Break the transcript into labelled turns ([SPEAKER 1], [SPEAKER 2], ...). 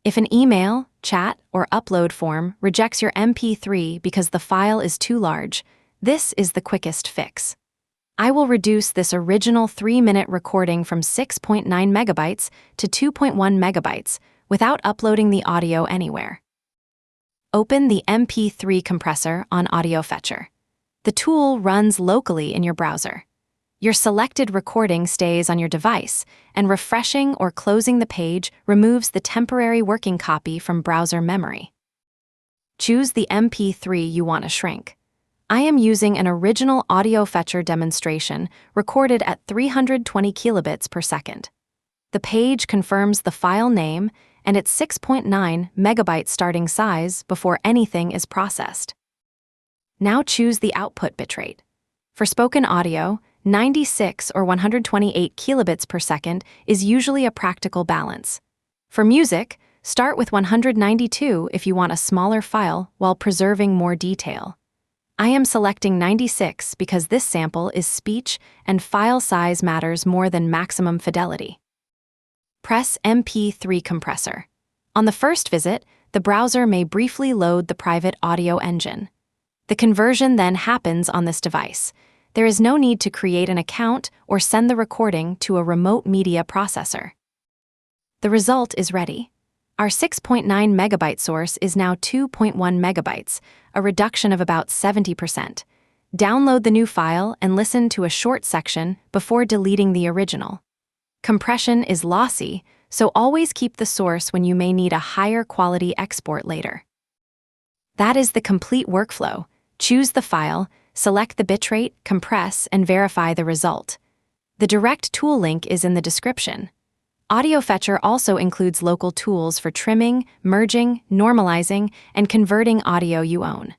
[SPEAKER 1] If an email, chat, or upload form rejects your MP3 because the file is too large, this is the quickest fix. I will reduce this original 3-minute recording from 6.9 megabytes to 2.1 megabytes without uploading the audio anywhere. Open the MP3 Compressor on AudioFetcher. The tool runs locally in your browser. Your selected recording stays on your device, and refreshing or closing the page removes the temporary working copy from browser memory. Choose the MP3 you want to shrink. I am using an original AudioFetcher demonstration recorded at 320 kilobits per second. The page confirms the file name and its 6.9 megabyte starting size before anything is processed. Now choose the output bitrate. For spoken audio, 96 or 128 kilobits per second is usually a practical balance. For music, start with 192 if you want a smaller file while preserving more detail. I am selecting 96 because this sample is speech and file size matters more than maximum fidelity. Press MP3 Compressor. On the first visit, the browser may briefly load the private audio engine. The conversion then happens on this device. There is no need to create an account or send the recording to a remote media processor. The result is ready. Our 6.9 megabyte source is now 2.1 megabytes, a reduction of about 70%. Download the new file and listen to a short section before deleting the original. Compression is lossy, so always keep the source when you may need a higher quality export later. That is the complete workflow. Choose the file, select the bitrate, compress, and verify the result. The direct tool link is in the description. AudioFetcher also includes local tools for trimming, merging, normalizing, and converting audio you own.